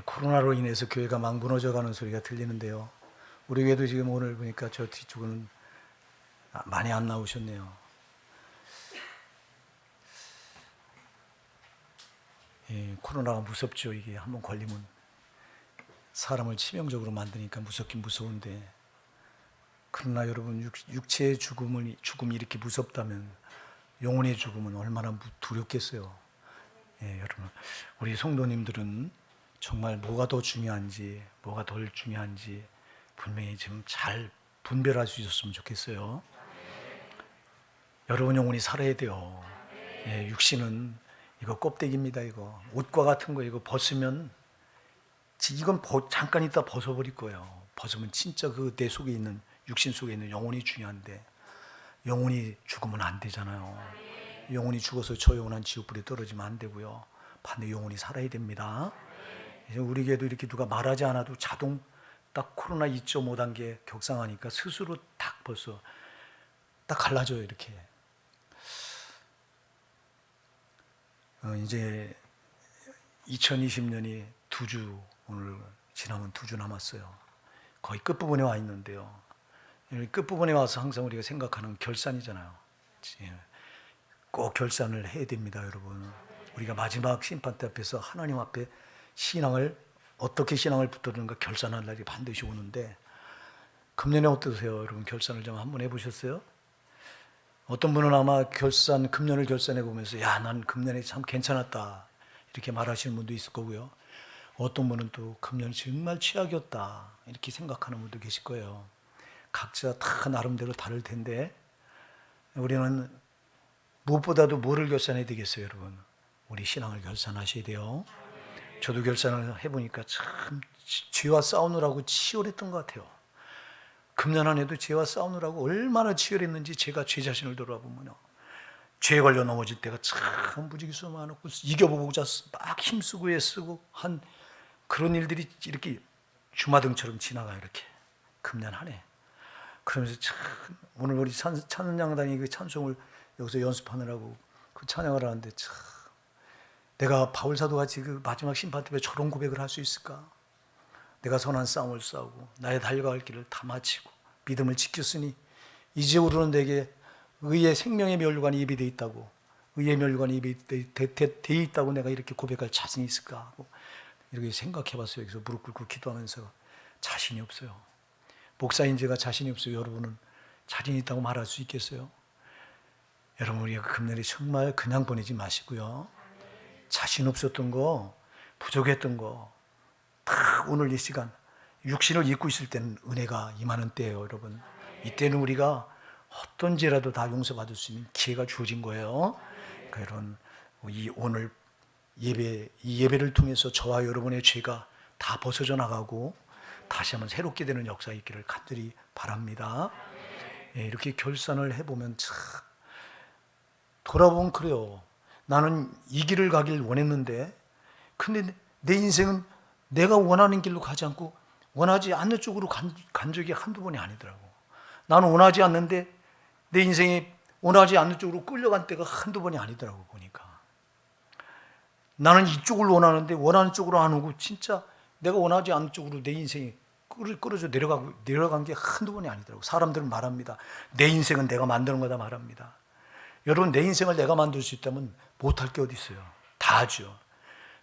코로나로 인해서 교회가 막 무너져가는 소리가 들리는데요. 우리 교회도 지금 오늘 보니까 저 뒤쪽은 많이 안 나오셨네요. 코로나가 무섭죠. 이게 한번 걸리면 사람을 치명적으로 만드니까 무섭긴 무서운데, 그러나 여러분, 육체의 죽음이 이렇게 무섭다면 영혼의 죽음은 얼마나 두렵겠어요. 여러분, 우리 성도님들은 정말 뭐가 더 중요한지, 뭐가 덜 중요한지 분명히 지금 잘 분별할 수 있었으면 좋겠어요. 여러분, 영혼이 살아야 돼요. 육신은 이거 껍데기입니다. 이거 옷과 같은 거 이거 벗으면 이건 잠깐 있다 벗어버릴 거예요. 벗으면 진짜 그 내 속에 있는, 육신 속에 있는 영혼이 중요한데, 영혼이 죽으면 안 되잖아요. 영혼이 죽어서 저 영혼한 지옥불에 떨어지면 안 되고요. 반대 영혼이 살아야 됩니다. 우리 교회도 이렇게 누가 말하지 않아도 자동 딱 코로나 2.5 단계 격상하니까 스스로 딱 벌써 딱 갈라져요. 이렇게. 이제 2020년이 오늘 지나면 2주 남았어요. 거의 끝부분에 와 있는데요. 끝부분에 와서 항상 우리가 생각하는 결산이잖아요. 꼭 결산을 해야 됩니다, 여러분. 우리가 마지막 심판대 앞에서 하나님 앞에 어떻게 신앙을 붙들는가 결산할 날이 반드시 오는데, 금년에 어떠세요? 여러분, 결산을 좀 한번 해보셨어요? 어떤 분은 아마 금년을 결산해 보면서, 야, 난 금년에 참 괜찮았다, 이렇게 말하시는 분도 있을 거고요. 어떤 분은 또 금년이 정말 최악이었다, 이렇게 생각하는 분도 계실 거예요. 각자 다 나름대로 다를 텐데, 우리는 무엇보다도 뭐를 결산해야 되겠어요, 여러분? 우리 신앙을 결산하셔야 돼요. 저도 결산을 해보니까 참 죄와 싸우느라고 치열했던 것 같아요. 금년 한 해도 죄와 싸우느라고 얼마나 치열했는지 제가 제 자신을 돌아보면요, 죄에 걸려 넘어질 때가 참 무지개수 많았고, 이겨보고자 막 힘쓰고 애쓰고 한 그런 일들이 이렇게 주마등처럼 지나가요. 이렇게 금년 한 해. 그러면서 참 오늘 우리 찬양단이 그 찬송을 여기서 연습하느라고 그 찬양을 하는데, 참 내가 바울사도 같이 그 마지막 심판 때문에 저런 고백을 할 수 있을까? 내가 선한 싸움을 싸우고 나의 달려갈 길을 다 마치고 믿음을 지켰으니 이제 우리는 내게 의의 생명의 면류관이 예비되어 있다고, 의의 면류관이 예비되어 있다고 내가 이렇게 고백할 자신이 있을까 하고 이렇게 생각해 봤어요. 여기서 무릎 꿇고 기도하면서 자신이 없어요. 목사인 제가 자신이 없어요. 여러분은 자신이 있다고 말할 수 있겠어요? 여러분, 우리가 금년에 정말 그냥 보내지 마시고요. 자신 없었던 거, 부족했던 거 다 오늘 이 시간 육신을 입고 있을 때는 은혜가 임하는 때예요, 여러분. 이때는 우리가 어떤 죄라도 다 용서받을 수 있는 기회가 주어진 거예요. 그러니까 여러분, 오늘 이 예배를 통해서 저와 여러분의 죄가 다 벗어져 나가고 다시 한번 새롭게 되는 역사 있기를 간절히 바랍니다. 이렇게 결산을 해보면 참 돌아보면 그래요. 나는 이 길을 가길 원했는데, 근데 내 인생은 내가 원하는 길로 가지 않고 원하지 않는 쪽으로 간 적이 한두 번이 아니더라고. 나는 원하지 않는데 내 인생이 원하지 않는 쪽으로 끌려간 때가 한두 번이 아니더라고. 보니까 나는 이쪽을 원하는데 원하는 쪽으로 안 오고, 진짜 내가 원하지 않는 쪽으로 내 인생이 끌어져 내려간 게 한두 번이 아니더라고. 사람들은 말합니다. 내 인생은 내가 만드는 거다 말합니다. 여러분, 내 인생을 내가 만들 수 있다면 못할 게 어디 있어요? 다 하죠.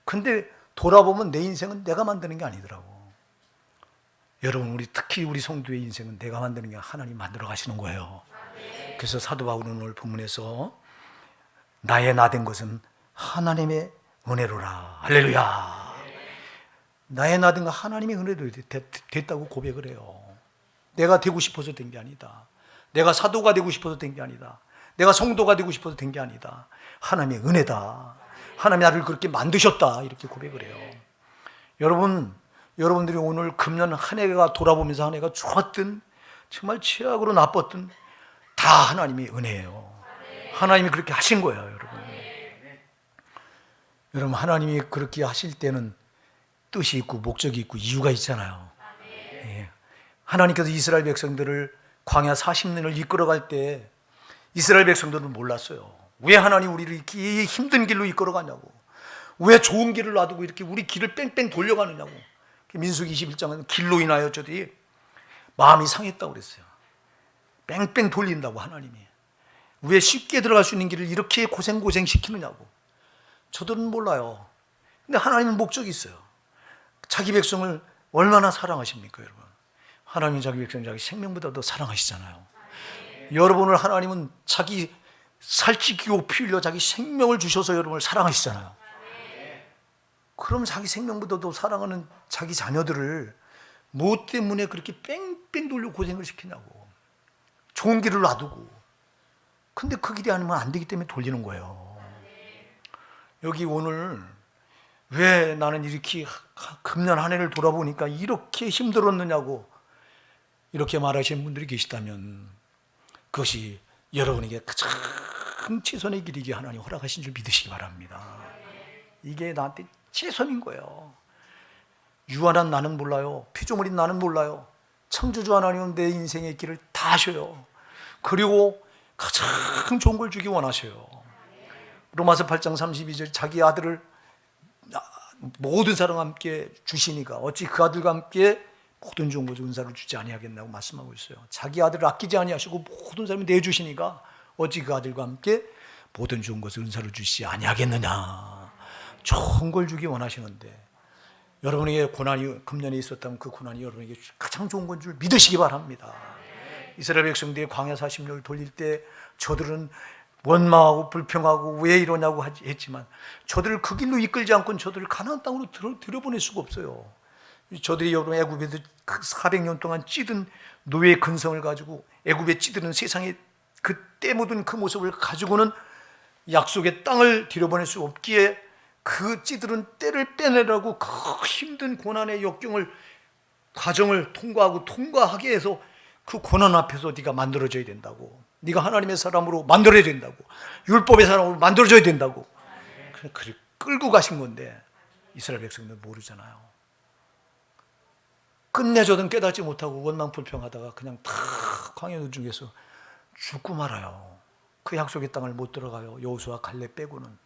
근데 돌아보면 내 인생은 내가 만드는 게 아니더라고. 여러분, 특히 우리 성도의 인생은 내가 만드는 게 하나님 만들어 가시는 거예요. 그래서 사도 바울은 오늘 본문에서 나의 나 된 것은 하나님의 은혜로라. 할렐루야. 나의 나 된 건 하나님의 은혜로 됐다고 고백을 해요. 내가 되고 싶어서 된 게 아니다. 내가 사도가 되고 싶어서 된 게 아니다. 내가 성도가 되고 싶어서 된 게 아니다. 하나님의 은혜다. 하나님이 나를 그렇게 만드셨다. 이렇게 고백을 해요. 여러분들이 오늘 금년 한 해가 돌아보면서 한 해가 좋았든 정말 최악으로 나빴든 다 하나님의 은혜예요. 하나님이 그렇게 하신 거예요, 여러분. 여러분, 하나님이 그렇게 하실 때는 뜻이 있고 목적이 있고 이유가 있잖아요. 하나님께서 이스라엘 백성들을 광야 40년을 이끌어갈 때 이스라엘 백성들은 몰랐어요. 왜 하나님 우리를 이렇게 힘든 길로 이끌어가냐고. 왜 좋은 길을 놔두고 이렇게 우리 길을 뺑뺑 돌려가느냐고. 민수기 21장은 길로 인하여 저들이 마음이 상했다고 그랬어요. 뺑뺑 돌린다고 하나님이. 왜 쉽게 들어갈 수 있는 길을 이렇게 고생 시키느냐고. 저들은 몰라요. 근데 하나님은 목적이 있어요. 자기 백성을 얼마나 사랑하십니까, 여러분? 하나님은 자기 백성, 자기 생명보다 더 사랑하시잖아요. 여러분을 하나님은 자기 살찌기고 피 흘려 자기 생명을 주셔서 여러분을 사랑하시잖아요. 그럼 자기 생명보다 더 사랑하는 자기 자녀들을 뭐 때문에 그렇게 뺑뺑 돌려 고생을 시키냐고. 좋은 길을 놔두고. 근데 그 길이 아니면 안 되기 때문에 돌리는 거예요. 여기 오늘 왜 나는 이렇게 금년 한 해를 돌아보니까 이렇게 힘들었느냐고 이렇게 말하시는 분들이 계시다면 그것이 여러분에게 가장 최선의 길이기에 하나님 허락하신 줄 믿으시기 바랍니다. 이게 나한테 최선인 거예요. 유한한 나는 몰라요. 피조물인 나는 몰라요. 창조주 하나님은 내 인생의 길을 다 하셔요. 그리고 가장 좋은 걸 주기 원하셔요. 로마서 8장 32절 자기 아들을 모든 사람과 함께 주시니까 어찌 그 아들과 함께 모든 좋은 것을 은사를 주지 아니하겠나고 말씀하고 있어요. 자기 아들을 아끼지 아니하시고 모든 사람이 내주시니까 어찌 그 아들과 함께 모든 좋은 것을 은사를 주시지 아니하겠느냐. 좋은 걸 주기 원하시는데 여러분에게 고난이 금년에 있었다면 그 고난이 여러분에게 가장 좋은 건 줄 믿으시기 바랍니다. 이스라엘 백성들이 광야 40년을 돌릴 때 저들은 원망하고 불평하고 왜 이러냐고 했지만 저들을 그 길로 이끌지 않고는 저들을 가나안 땅으로 들여보낼 수가 없어요. 저들이 여러분 애굽에서 400년 동안 찌든 노예의 근성을 가지고 애굽에 찌드는 세상에 그 때 묻은 그 모습을 가지고는 약속의 땅을 들여보낼 수 없기에 그 찌들은 때를 빼내라고 그 힘든 고난의 역경을 과정을 통과하게 해서 그 고난 앞에서 네가 만들어져야 된다고. 네가 하나님의 사람으로 만들어야 된다고. 율법의 사람으로 만들어져야 된다고. 그를 끌고 가신 건데 이스라엘 백성들은 모르잖아요. 끝내 저든 깨닫지 못하고 원망 불평하다가 그냥 다 광야 중에서 죽고 말아요. 그 약속의 땅을 못 들어가요. 여호수아 갈렙 빼고는.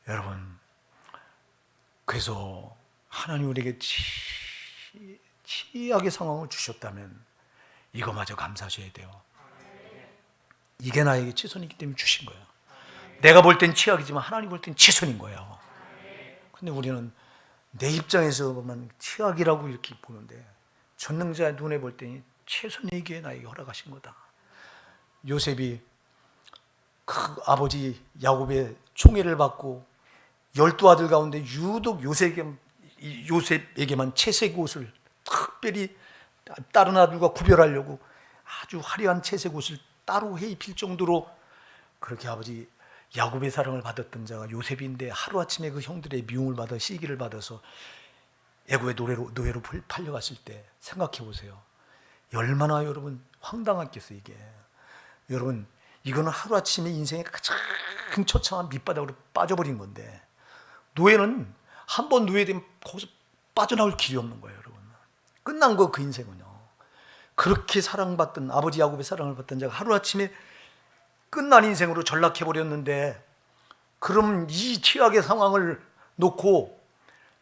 여러분, 그래서 하나님 우리에게 치약의 상황을 주셨다면 이거마저 감사하셔야 돼요. 이게 나에게 최선이기 때문에 주신 거예요. 내가 볼 땐 치약이지만 하나님 볼 땐 최선인 거예요. 근데 우리는 내 입장에서 보면 치약이라고 이렇게 보는데 전능자의 눈에 볼 때는 최선이기에 나에게 허락하신 거다. 요셉이 그 아버지 야곱의 총애를 받고 12아들 가운데 유독 요셉에게만 채색 옷을 특별히 다른 아들과 구별하려고 아주 화려한 채색 옷을 따로 해 입힐 정도로 그렇게 아버지 야곱의 사랑을 받았던 자가 요셉인데 하루아침에 그 형들의 미움을 받아 시기를 받아서 애굽의 노예로 팔려갔을 때 생각해 보세요. 얼마나 여러분 황당했겠어요. 이게 여러분 이거는 하루아침에 인생의 가장 처참한 밑바닥으로 빠져버린 건데 노예는 한 번 노예되면 거기서 빠져나올 길이 없는 거예요. 여러분 끝난 거 그 인생은요. 그렇게 사랑받던 아버지 야곱의 사랑을 받던 자가 하루아침에 끝난 인생으로 전락해버렸는데 그럼 이 최악의 상황을 놓고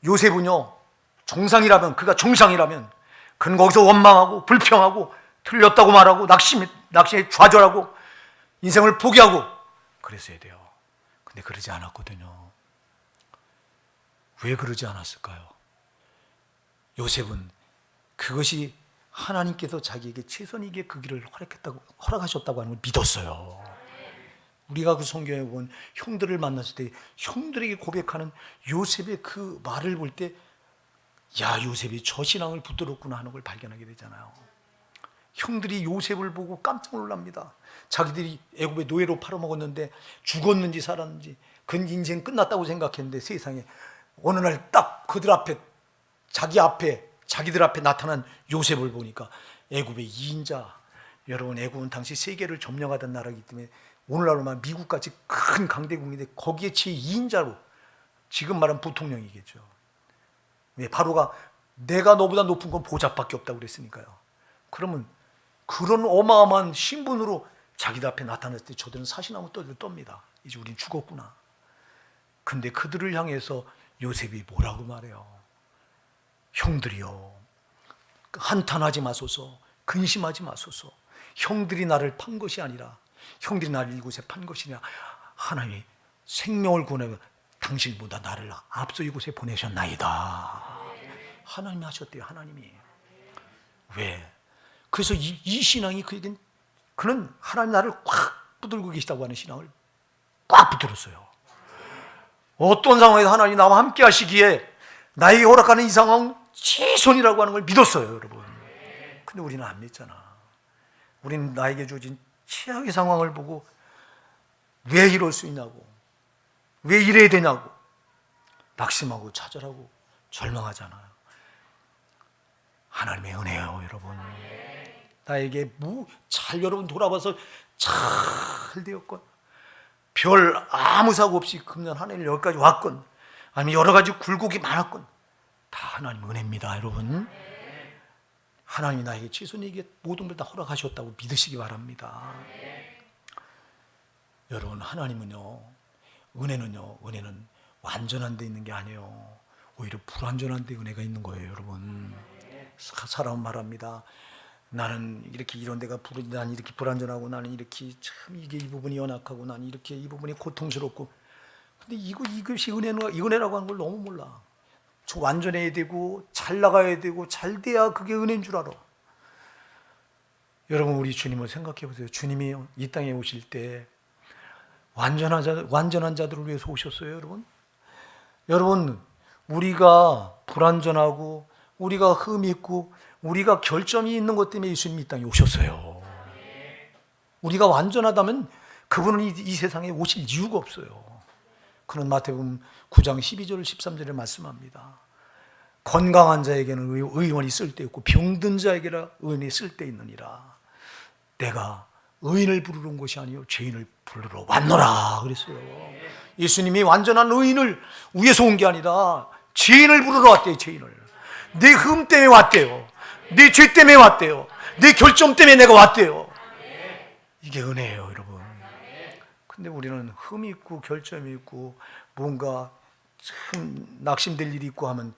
요셉은요 정상이라면 그가 정상이라면 그는 거기서 원망하고 불평하고 틀렸다고 말하고 낙심에 좌절하고 인생을 포기하고 그랬어야 돼요. 근데 그러지 않았거든요. 왜 그러지 않았을까요? 요셉은 그것이 하나님께서 자기에게 최선이기에 그 길을 허락하셨다고 하는 걸 믿었어요. 우리가 그 성경에 보면 형들을 만났을 때 형들에게 고백하는 요셉의 그 말을 볼 때 야 요셉이 저 신앙을 붙들었구나 하는 걸 발견하게 되잖아요. 형들이 요셉을 보고 깜짝 놀랍니다. 자기들이 애굽의 노예로 팔아먹었는데 죽었는지 살았는지 그 인생 끝났다고 생각했는데 세상에 어느 날 딱 그들 앞에 자기들 앞에 나타난 요셉을 보니까 애굽의 2인자. 여러분 애굽은 당시 세계를 점령하던 나라이기 때문에 오늘날로만 미국같이 큰 강대국인데 거기에 제 2인자로 지금 말하면 부통령이겠죠. 왜? 바로가 내가 너보다 높은 건 보잡밖에 없다고 그랬으니까요. 그러면 그런 어마어마한 신분으로 자기들 앞에 나타났을 때 저들은 사시나무 떼를 떱니다. 이제 우린 죽었구나. 근데 그들을 향해서 요셉이 뭐라고 말해요? 형들이요, 한탄하지 마소서, 근심하지 마소서. 형들이 나를 판 것이 아니라, 형들이 나를 이곳에 판 것이냐. 하나님이 생명을 구원하며 당신보다 나를 앞서 이곳에 보내셨나이다. 하나님이 하셨대요. 하나님이. 왜? 그래서 이 신앙이 그에겐, 그는 하나님 나를 꽉 붙들고 계시다고 하는 신앙을 꽉 붙들었어요. 어떤 상황에서 하나님이 나와 함께 하시기에 나에게 허락하는 이 상황 최선이라고 하는 걸 믿었어요, 여러분. 근데 우리는 안 믿잖아. 우리는 나에게 주어진 최악의 상황을 보고 왜 이럴 수 있냐고, 왜 이래야 되냐고 낙심하고 좌절하고 절망하잖아요. 하나님의 은혜예요, 여러분. 나에게 여러분 돌아봐서 잘 되었건, 별 아무 사고 없이 금년 한 해를 여기까지 왔건, 아니면 여러 가지 굴곡이 많았건, 다 하나님 은혜입니다, 여러분. 하나님이 나에게 최선에게 모든 걸 다 허락하셨다고 믿으시기 바랍니다. 여러분, 하나님은요, 은혜는 완전한 데 있는 게 아니에요. 오히려 불완전한 데 은혜가 있는 거예요, 여러분. 사람은 말합니다. 나는 이렇게 이런 데가 난 이렇게 불완전하고, 나는 이렇게 참 이게 이 부분이 연약하고, 나는 이렇게 이 부분이 고통스럽고. 근데 이것이 은혜라고 하는 걸 너무 몰라. 저 완전해야 되고 잘 나가야 되고 잘 돼야 그게 은혜인 줄 알아. 여러분, 우리 주님을 생각해 보세요. 주님이 이 땅에 오실 때 완전한 자들을 위해서 오셨어요, 여러분. 여러분, 우리가 불완전하고 우리가 흠이 있고 우리가 결점이 있는 것 때문에 예수님이 이 땅에 오셨어요. 우리가 완전하다면 그분은 이 세상에 오실 이유가 없어요. 그는 마태복음 9장 12절 13절에 말씀합니다. 건강한 자에게는 의원이 쓸데없고 병든 자에게는 의원이 쓸데있느니라. 내가 의인을 부르러 온 것이 아니요 죄인을 부르러 왔노라 그랬어요. 예수님이 완전한 의인을 위해서 온 게 아니라 죄인을 부르러 왔대요. 죄인을. 내 흠 때문에 왔대요. 내 죄 때문에 왔대요. 내 결점 때문에 내가 왔대요. 이게 은혜예요, 여러분. 근데 우리는 흠이 있고 결점이 있고 뭔가 참 낙심될 일이 있고 하면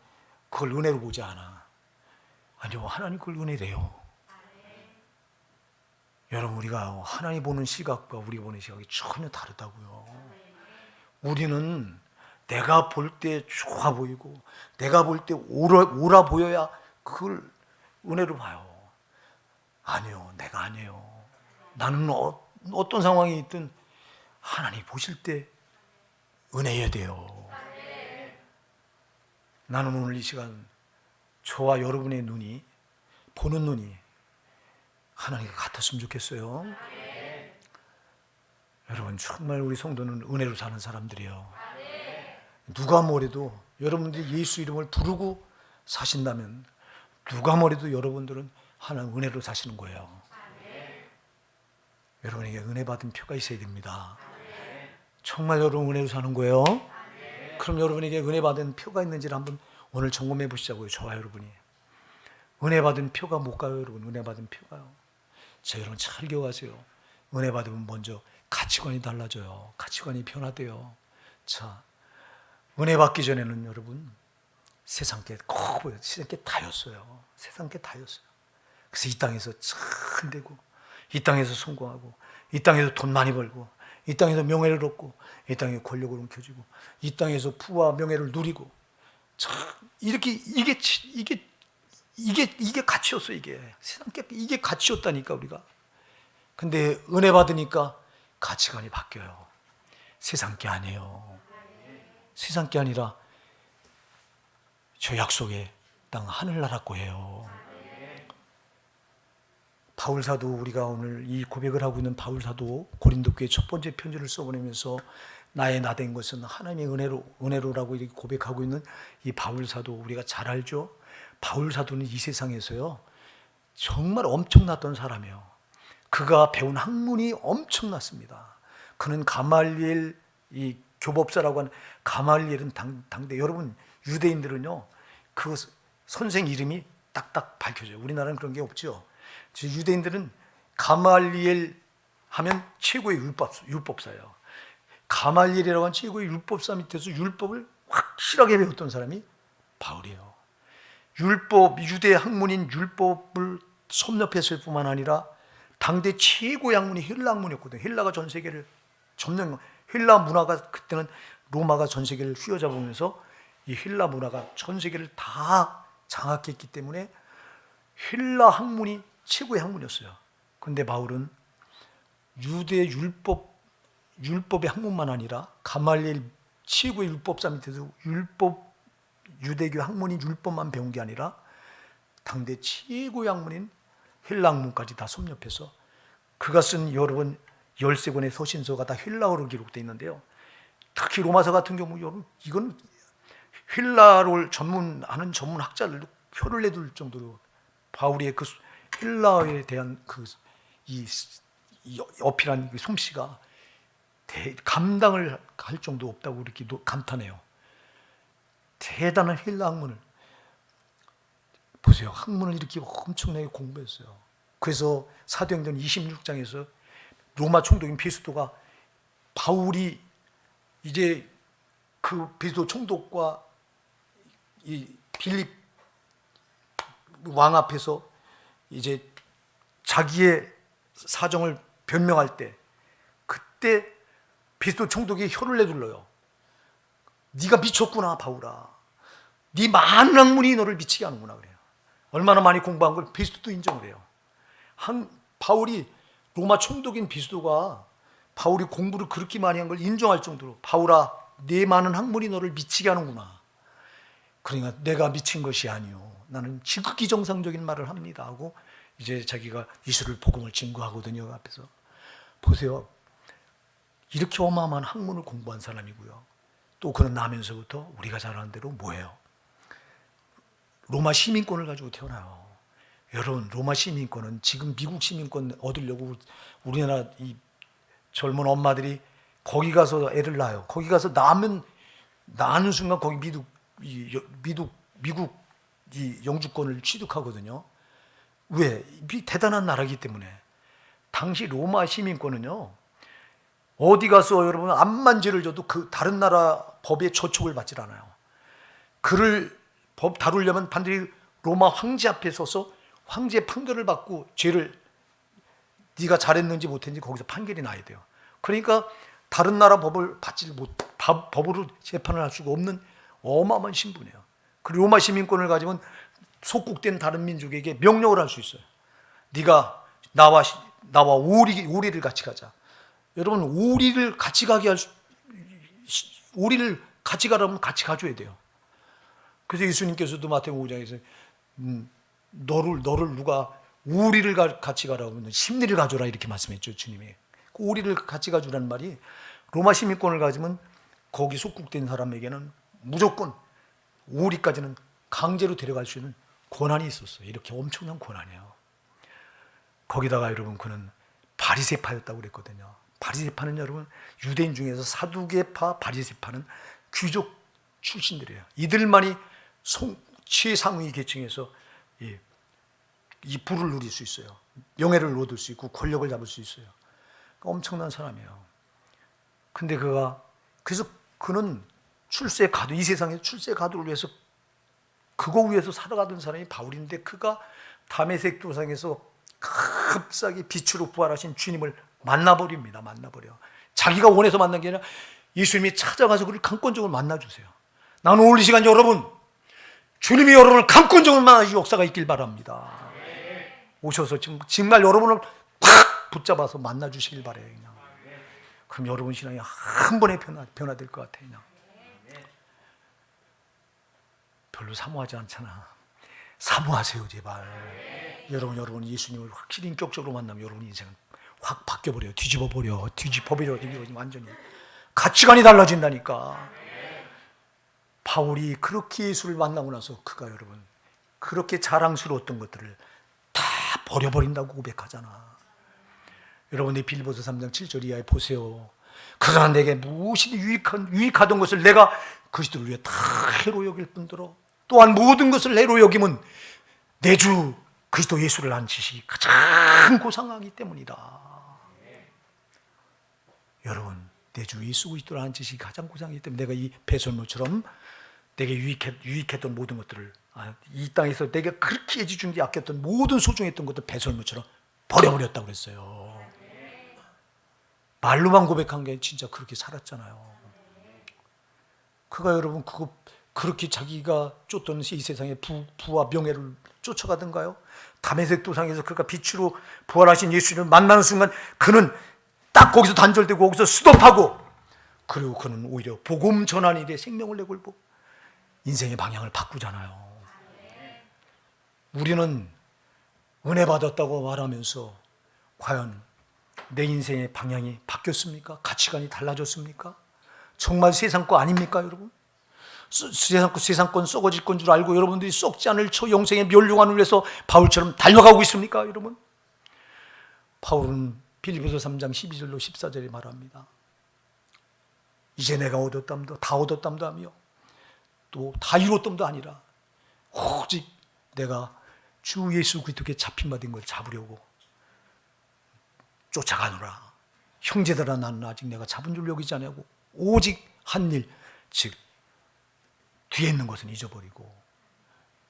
그걸 은혜로 보지 않아. 아니요, 하나님 그걸 은혜래요. 여러분, 우리가 하나님 보는 시각과 우리가 보는 시각이 전혀 다르다고요. 우리는 내가 볼 때 좋아 보이고 내가 볼 때 옳아 보여야 그걸 은혜로 봐요. 아니요, 내가 아니에요. 나는 어떤 상황이 있든 하나님 보실 때 은혜여야 돼요. 나는 오늘 이 시간 저와 여러분의 눈이, 보는 눈이 하나님과 같았으면 좋겠어요. 여러분, 정말 우리 성도는 은혜로 사는 사람들이에요. 누가 뭐래도 여러분들이 예수 이름을 부르고 사신다면 누가 뭐래도 여러분들은 하나님 은혜로 사시는 거예요. 여러분에게 은혜 받은 표가 있어야 됩니다. 정말 여러분 은혜로 사는 거예요? 그럼 여러분에게 은혜 받은 표가 있는지를 한번 오늘 점검해 보시자고요. 저와 여러분이. 은혜 받은 표가 못 가요, 여러분. 은혜 받은 표가요. 자, 여러분 잘 기억하세요. 은혜 받으면 먼저 가치관이 달라져요. 가치관이 변화돼요. 자, 은혜 받기 전에는 여러분 세상 게 세상 게 다였어요. 세상 게 다였어요. 그래서 이 땅에서 잘 되고, 이 땅에서 성공하고, 이 땅에서 돈 많이 벌고, 이 땅에서 명예를 얻고, 이 땅에 권력을 움켜쥐고, 이 땅에서 부와 명예를 누리고, 참 이렇게 이게 가치였어. 이게 세상 게 이게 가치였다니까 우리가. 근데 은혜 받으니까 가치관이 바뀌어요. 세상 게 아니에요. 세상 게 아니라 저 약속의 땅 하늘나라 거예요. 바울 사도, 우리가 오늘 이 고백을 하고 있는 바울 사도 고린도 교회 첫 번째 편지를 써보내면서 나의 나 된 것은 하나님의 은혜로라고 이렇게 고백하고 있는 이 바울 사도, 우리가 잘 알죠. 바울 사도는 이 세상에서요 정말 엄청났던 사람이에요. 그가 배운 학문이 엄청났습니다. 그는 가말리엘, 이 교법사라고 하는 가말리엘은 당대 여러분 유대인들은요 그 선생 이름이 딱딱 밝혀져요. 우리나라는 그런 게 없죠. 유대인들은 가말리엘 하면 최고의 율법사예요. 가말리엘이라고 하는 최고의 율법사 밑에서 율법을 확실하게 배웠던 사람이 바울이에요. 유대 학문인 율법을 섭렵했을 뿐만 아니라 당대 최고의 학문이 헬라 학문이었거든요. 헬라가 전 세계를 헬라 문화가 그때는 로마가 전 세계를 휘어잡으면서 이 헬라 문화가 전 세계를 다 장악했기 때문에 헬라 학문이 최고의 학문이었어요. 그런데 바울은 유대 율법의 학문만 아니라 가말리엘 최고의 율법사 밑에서 유대교 학문인 율법만 배운 게 아니라 당대 최고의 학문인 헬라 학문까지 다 섭렵해서 그가 쓴 여러분 13권의 서신서가 다 헬라어로 기록되어 있는데요. 특히 로마서 같은 경우 여러분 이건 헬라를 전문하는 전문 학자들도 혀를 내둘 정도로 바울의 그 헬라어에 대한 이 어필한 솜씨가 감당을 할 정도 없다고 이렇게 감탄해요. 대단한 헬라 학문을 보세요. 학문을 이렇게 엄청나게 공부했어요. 그래서 사도행전 26장에서 로마 총독인 베스도가 바울이 이제 그 베스도 총독과 이 빌립 왕 앞에서 이제 자기의 사정을 변명할 때 그때 베스도 총독이 혀를 내둘러요. 네가 미쳤구나 바울아. 네 많은 학문이 너를 미치게 하는구나 그래요. 얼마나 많이 공부한 걸 베스도도 인정을 해요. 바울이 로마 총독인 베스도가 바울이 공부를 그렇게 많이 한 걸 인정할 정도로 바울아 네 많은 학문이 너를 미치게 하는구나. 그러니까 내가 미친 것이 아니요. 나는 지극히 정상적인 말을 합니다 하고 이제 자기가 예수를 복음을 증거하거든요. 앞에서 보세요. 이렇게 어마어마한 학문을 공부한 사람이고요. 또 그런 나면서부터 우리가 잘 아는 대로 뭐예요? 로마 시민권을 가지고 태어나요. 여러분 로마 시민권은 지금 미국 시민권 얻으려고 우리나라 이 젊은 엄마들이 거기 가서 애를 낳아요. 거기 가서 낳는 순간 거기 미국 이 영주권을 취득하거든요. 왜? 대단한 나라이기 때문에. 당시 로마 시민권은요. 어디 가서 여러분 암만지를 줘도 그 다른 나라 법에 저촉을 받질 않아요. 그를 법 다루려면 반드시 로마 황제 앞에 서서 황제의 판결을 받고 죄를 네가 잘했는지 못했는지 거기서 판결이 나야 돼요. 그러니까 다른 나라 법을 법으로 재판을 할 수가 없는 어마어마한 신분이에요. 그 로마 시민권을 가지면 속국된 다른 민족에게 명령을 할 수 있어요. 네가 나와 오리를 같이 가자. 여러분 오리를 같이 가라면 같이 가줘야 돼요. 그래서 예수님께서도 마태복음 5장에서 너를 누가 오리를 같이 가라고 하면 심리를 가져라 이렇게 말씀했죠. 주님이. 그 오리를 같이 가주라는 말이 로마 시민권을 가지면 거기 속국된 사람에게는 무조건 오리까지는 강제로 데려갈 수 있는 권한이 있었어요. 이렇게 엄청난 권한이에요. 거기다가 여러분 그는 바리새파였다고 그랬거든요. 바리새파는 여러분 유대인 중에서 사두개파, 바리새파는 귀족 출신들이에요. 이들만이 최상위 계층에서 이 부를 누릴 수 있어요. 명예를 얻을 수 있고 권력을 잡을 수 있어요. 그러니까 엄청난 사람이에요. 근데 그래서 그는 이 세상에 출세 가도를 위해서 그거 위해서 살아가던 사람이 바울인데 그가 다메섹 도상에서 갑자기 빛으로 부활하신 주님을 만나버립니다. 만나버려. 자기가 원해서 만난 게 아니라 예수님이 찾아가서 그를 강권적으로 만나주세요. 나는 오늘 이 시간 여러분 주님이 여러분을 강권적으로 만나주신 역사가 있길 바랍니다. 오셔서 정말 여러분을 팍 붙잡아서 만나주시길 바래요. 그냥. 그럼 여러분 신앙이 한 번에 변화될 것 같아요. 그냥. 별로 사모하지 않잖아. 사모하세요 제발. 여러분 예수님을 확실히 인격적으로 만나면 여러분 인생은 확 바뀌어버려요. 뒤집어버려 완전히 가치관이 달라진다니까. 바울이 그렇게 예수를 만나고 나서 그가 여러분 그렇게 자랑스러웠던 것들을 다 버려버린다고 고백하잖아. 여러분이 빌립보서 3장 7절 이하에 보세요. 그러나 내게 무엇이 유익하던 것을 내가 그리스도를 위해 다 해로 여길 뿐더러 또한 모든 것을 해로 여김은 내 주 그리스도 예수를 안 지식이 가장 고상하기 때문이다. 여러분 내 주 예수 그리스도라는 지식이 가장 고상이기 때문에 내가 이 배설물처럼 내게 유익했던 모든 것들을, 이 땅에서 내가 그렇게 애지중지 아꼈던 모든 소중했던 것들 배설물처럼 버려버렸다고 그랬어요. 말로만 고백한 게 진짜 그렇게 살았잖아요. 그가 여러분 그렇게 자기가 쫓던 이 세상의 부와 명예를 쫓아가던가요? 다메섹 도상에서 그가 빛으로 부활하신 예수님을 만나는 순간 그는 딱 거기서 단절되고 거기서 스톱하고, 그리고 그는 오히려 복음 전한 일에 생명을 내걸고 인생의 방향을 바꾸잖아요. 우리는 은혜 받았다고 말하면서 과연 내 인생의 방향이 바뀌었습니까? 가치관이 달라졌습니까? 정말 세상 거 아닙니까, 여러분? 세상 건 썩어질 건 줄 알고 여러분들이 썩지 않을 영생의 멸류관을 위해서 바울처럼 달려가고 있습니까, 여러분? 바울은 빌립보서 3장 12절로 14절에 말합니다. 이제 내가 다 얻었담도 하며 또 다 이뤘담도 아니라 오직 내가 주 예수 그리스도께 잡힌 바 된 걸 잡으려고 쫓아가노라. 형제들아, 나는 아직 내가 잡은 줄 여기지 않냐고 오직 한 일, 즉 뒤에 있는 것은 잊어버리고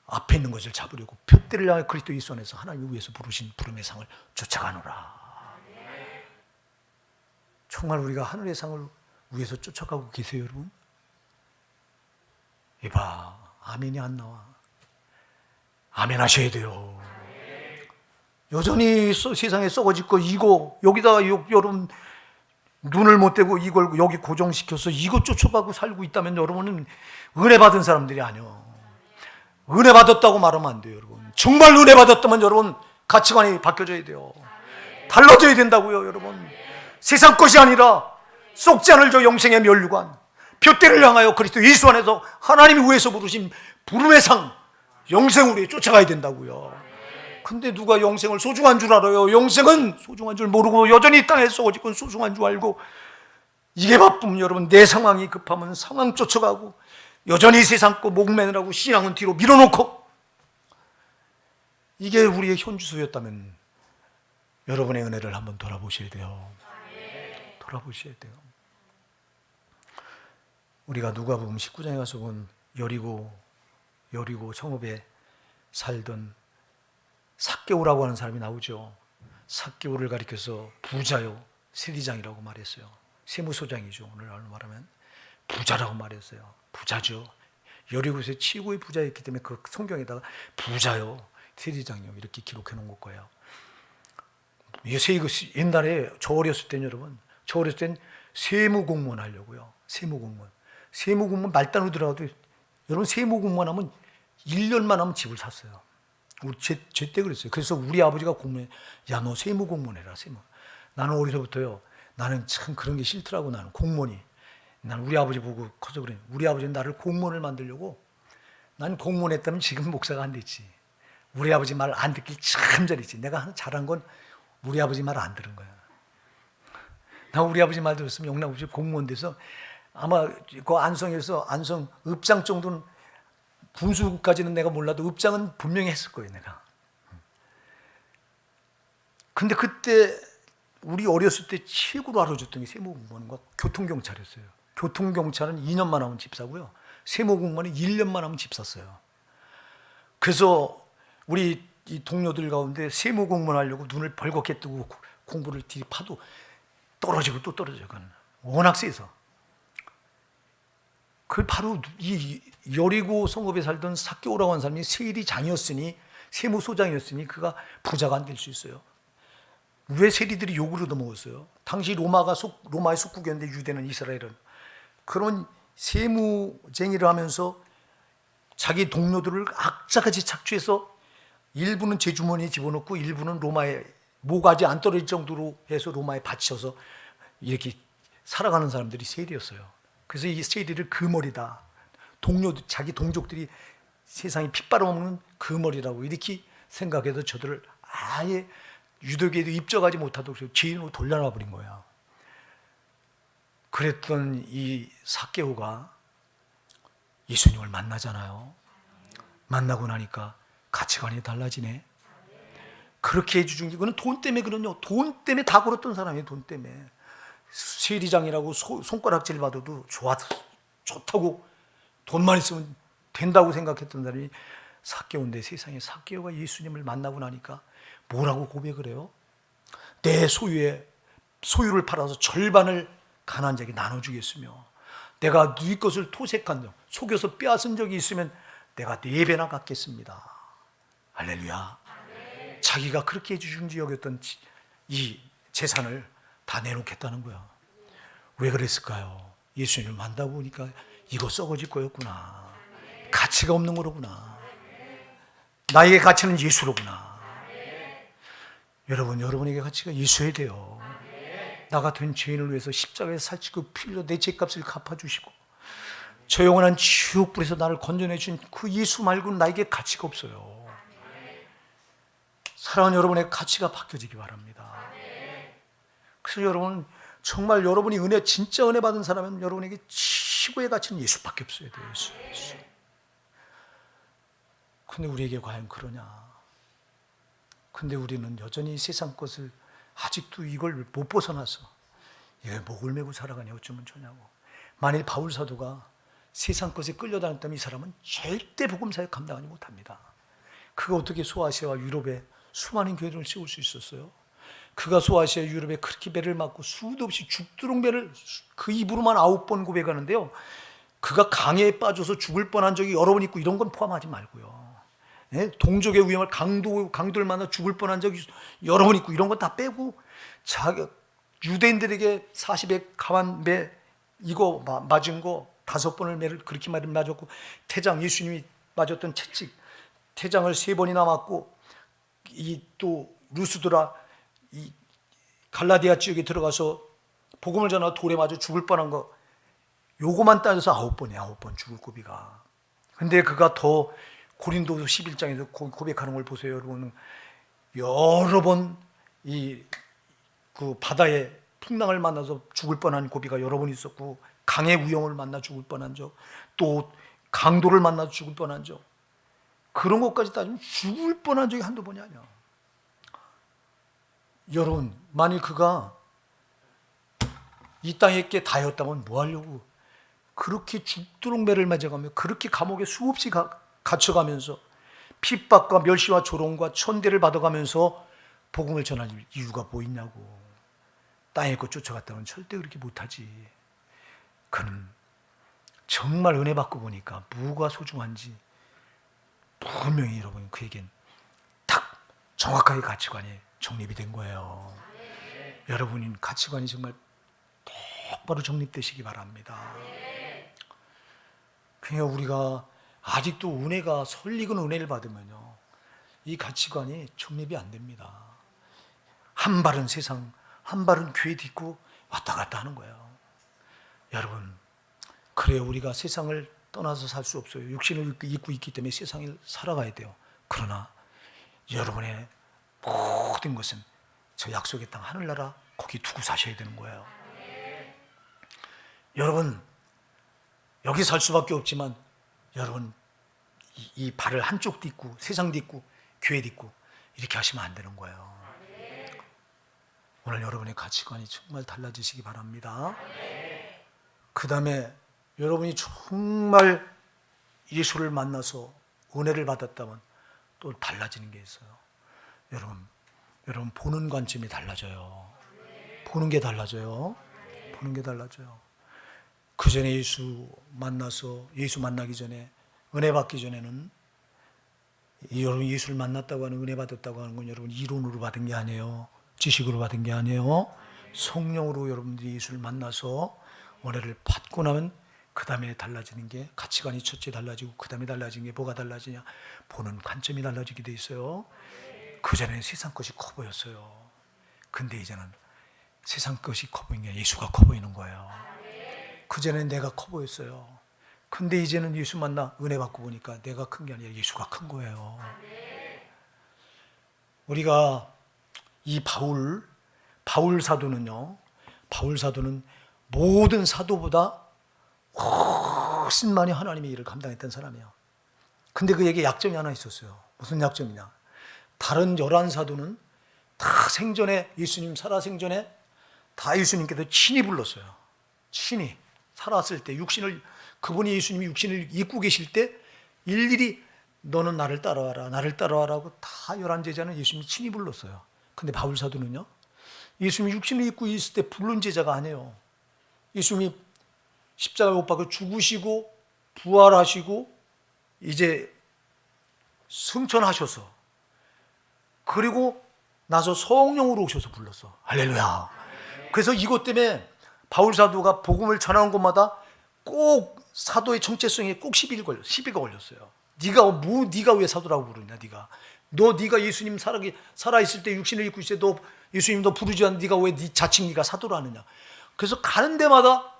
앞에 있는 것을 잡으려고 표대를 향해 그리스도 예수 안에서 하나님을 위해서 부르신 부름의 상을 쫓아가노라. 정말 우리가 하늘의 상을 위해서 쫓아가고 계세요, 여러분? 이봐, 아멘이 안 나와. 아멘 하셔야 돼요. 여전히 세상에 썩어질 거 이거 여기다가 여러분 눈을 못 떼고 이걸 여기 고정시켜서 이거 쫓아가고 살고 있다면 여러분은 은혜 받은 사람들이 아니요. 은혜 받았다고 말하면 안 돼요, 여러분. 정말 은혜 받았다면 여러분 가치관이 바뀌어져야 돼요. 달라져야 된다고요, 여러분. 세상 것이 아니라 썩지 않을 저 영생의 멸류관, 표대를 향하여 그리스도 예수 안에서 하나님이 위해서 부르신 부름의 상, 영생으로 쫓아가야 된다고요. 근데 누가 영생을 소중한 줄 알아요? 영생은 소중한 줄 모르고 여전히 땅에 썩어지고 소중한 줄 알고, 이게 바쁘면 여러분 내 상황이 급하면 상황 쫓아가고 여전히 세상 거 목매느라고 신앙은 뒤로 밀어놓고, 이게 우리의 현주소였다면 여러분의 은혜를 한번 돌아보셔야 돼요. 돌아보셔야 돼요. 우리가 누가복음 19장에 가서 본 여리고 성읍에 살던 삭개오라고 하는 사람이 나오죠. 삭개오를 가리켜서 부자요, 세리장이라고 말했어요. 세무소장이죠. 오늘날로 말하면 부자라고 말했어요. 부자죠. 여리고에서 최고의 부자였기 때문에 그 성경에다가 부자요, 세리장이요 이렇게 기록해 놓은 거예요. 옛날에 저 어렸을 땐 여러분, 저 어렸을 땐 세무공무원 하려고요. 세무공무원 말단으로 들어가도 여러분 세무공무원 하면 1년만 하면 집을 샀어요. 제 때 그랬어요. 그래서 우리 아버지가 공무원해. 야, 너 세무공무원 해라, 세무. 나는 어려서부터요. 나는 참 그런 게 싫더라고, 나는 공무원이. 난 우리 아버지 보고 커서 그래. 우리 아버지는 나를 공무원을 만들려고. 난 공무원 했다면 지금 목사가 안 됐지. 우리 아버지 말 안 듣길 참 잘했지. 내가 잘한 건 우리 아버지 말 안 들은 거야. 나 우리 아버지 말 들었으면 영락우주 공무원 돼서 아마 그 안성 읍장 정도는, 군수까지는 내가 몰라도 읍장은 분명히 했을 거예요, 내가. 근데 그때 우리 어렸을 때 최고로 알아줬던 게 세무공무원과 교통경찰이었어요. 교통경찰은 2년만 하면 집 사고요. 세무공무원은 1년만 하면 집 샀어요. 그래서 우리 이 동료들 가운데 세무공무원 하려고 눈을 벌겋게 뜨고 공부를 들이파도 떨어지고 또 떨어져요. 그건 워낙 세서. 그 바로 이 여리고 성읍에 살던 삭개오라고 하는 사람이 세리장이었으니, 세무소장이었으니 그가 부자가 안 될 수 있어요. 왜 세리들이 욕을 얻어먹었어요? 당시 로마의 속국이었는데 유대는 이스라엘은 그런 세무쟁이를 하면서 자기 동료들을 악자같이 착취해서 일부는 제 주머니에 집어넣고 일부는 로마에 모가지 안 떨어질 정도로 해서 로마에 바쳐서 이렇게 살아가는 사람들이 세리였어요. 그래서 이 세리를 그머리다, 자기 동족들이 세상에 피 빨아먹는 그머리라고 이렇게 생각해서 저들을 아예 유대교에도 입적하지 못하도록 죄인으로 돌려놔 버린 거야. 그랬던 이 삭개오가 예수님을 만나잖아요. 만나고 나니까 가치관이 달라지네. 그렇게 해주준 게, 그건 돈 때문에 그런요. 돈 때문에 다 걸었던 사람이에요. 돈 때문에. 세리장이라고 손가락질 받아도 좋다고 돈만 있으면 된다고 생각했던 사람이 삭개오인데 세상에 삭개오가 예수님을 만나고 나니까 뭐라고 고백을 해요? 내 소유를 팔아서 절반을 가난한 자에게 나눠주겠으며 내가 네 것을 토색한 적, 속여서 빼앗은 적이 있으면 내가 4배나 갚겠습니다. 할렐루야. 자기가 그렇게 해주신지 여겼던 이 재산을 다 내놓겠다는 거야. 왜 그랬을까요? 예수님을 만나고 보니까 이거 썩어질 거였구나. 가치가 없는 거로구나. 나에게 가치는 예수로구나. 여러분에게 가치가 예수여야 돼요. 나 같은 죄인을 위해서 십자가에 살찌고 피 흘려 내 죄값을 갚아주시고 저 영원한 지옥불에서 나를 건져내 주신 그 예수 말고는 나에게 가치가 없어요. 사랑하는 여러분의 가치가 바뀌어지기 바랍니다. 그래서 여러분 정말 여러분이 진짜 은혜 받은 사람은 여러분에게 최고의 가치는 예수밖에 없어야 돼요. 예수. 근데 우리에게 과연 그러냐? 근데 우리는 여전히 세상 것을 아직도 이걸 못 벗어나서 왜 목을 메고 살아가냐 어쩌면 좋냐고. 만일 바울 사도가 세상 것에 끌려다녔다면 이 사람은 절대 복음 사역 감당하지 못합니다. 그가 어떻게 소아시아와 유럽에 수많은 교회를 세울 수 있었어요? 그가 소아시아 유럽에 그렇게 배를 맞고 수도 없이 죽도록 배를 그 입으로만 9번 고백하는데요, 그가 강에 빠져서 죽을 뻔한 적이 여러 번 있고 이런 건 포함하지 말고요. 동족의 위험을 강도를 만나 죽을 뻔한 적이 여러 번 있고 이런 건 다 빼고 유대인들에게 40에 가만 매 이거 맞은 거 5번을 매를 그렇게 맞았고 태장 예수님이 맞았던 채찍 태장을 3번이나 맞고 이 또 루스드라 이 갈라디아 지역에 들어가서 복음을 전하고 돌에 맞아 죽을 뻔한 거 요거만 따져서 9번 죽을 고비가. 근데 그가 더 고린도서 11장에서 고백하는 걸 보세요. 여러분 여러 번 그 바다의 풍랑을 만나서 죽을 뻔한 고비가 여러 번 있었고 강의 위험을 만나 죽을 뻔한 적, 또 강도를 만나 죽을 뻔한 적, 그런 것까지 따지면 죽을 뻔한 적이 한두 번이 아니야. 여러분 만일 그가 이 땅에 게 다였다면 뭐 하려고 그렇게 죽도록 매를 맞아가며 그렇게 감옥에 수없이 갇혀가면서 핍박과 멸시와 조롱과 천대를 받아가면서 복음을 전할 이유가 뭐 있냐고. 땅에 것 쫓아갔다면 절대 그렇게 못하지. 그는 정말 은혜 받고 보니까 뭐가 소중한지 분명히 여러분 그에겐 딱 정확하게 가치관이 정립이 된 거예요. 여러분인 가치관이 정말 똑바로 정립되시기 바랍니다. 그냥 우리가 아직도 은혜가 설익은 은혜를 받으면요 이 가치관이 정립이 안 됩니다. 한 발은 세상, 한 발은 교회 딛고 왔다 갔다 하는 거예요. 여러분 그래요, 우리가 세상을 떠나서 살 수 없어요. 육신을 입고 있기 때문에 세상을 살아가야 돼요. 그러나 여러분의 모든 것은 저 약속의 땅 하늘나라 거기 두고 사셔야 되는 거예요. 여러분 여기 살 수밖에 없지만 여러분 이 발을 한쪽 딛고 세상 딛고 교회 딛고 이렇게 하시면 안 되는 거예요. 오늘 여러분의 가치관이 정말 달라지시기 바랍니다. 그 다음에 여러분이 정말 예수를 만나서 은혜를 받았다면 또 달라지는 게 있어요. 여러분 보는 관점이 달라져요. 보는 게 달라져요. 보는 게 달라져요. 그 전에 예수 만나기 전에 은혜 받기 전에는 여러분 예수를 만났다고 하는 은혜 받았다고 하는 건 여러분 이론으로 받은 게 아니에요. 지식으로 받은 게 아니에요. 성령으로 여러분들이 예수를 만나서 은혜를 받고 나면 그 다음에 달라지는 게 가치관이 첫째 달라지고 그 다음에 달라지는 게 뭐가 달라지냐, 보는 관점이 달라지게 돼 있어요. 그전에는 세상 것이 커 보였어요. 근데 이제는 세상 것이 커 보이는 게 예수가 커 보이는 거예요. 그전에는 내가 커 보였어요. 근데 이제는 예수 만나 은혜 받고 보니까 내가 큰 게 아니라 예수가 큰 거예요. 우리가 이 바울 사도는 모든 사도보다 훨씬 많이 하나님의 일을 감당했던 사람이에요. 근데 그에게 약점이 하나 있었어요. 무슨 약점이냐? 다른 11 사도는 다 생전에 예수님 살아생전에 다 예수님께서 친히 불렀어요. 친히 살았을 때 그분이 예수님이 육신을 입고 계실 때 일일이 너는 나를 따라와라, 나를 따라와라고 다 11제자는 예수님이 친히 불렀어요. 근데 바울 사도는요, 예수님이 육신을 입고 있을 때 부른 제자가 아니에요. 예수님이 십자가에 못 박혀 죽으시고 부활하시고 이제 승천하셔서 그리고 나서 성령으로 오셔서 불렀어. 할렐루야. 그래서 이것 때문에 바울 사도가 복음을 전하는 곳마다 꼭 사도의 정체성에 꼭 시비가 걸렸어요. 네가 왜 사도라고 부르냐? 네가 예수님 살아있을 때 육신을 입고 있을 때 너 예수님 너 부르지 않는 네가 왜 자칭 네가 사도라 하느냐? 그래서 가는 데마다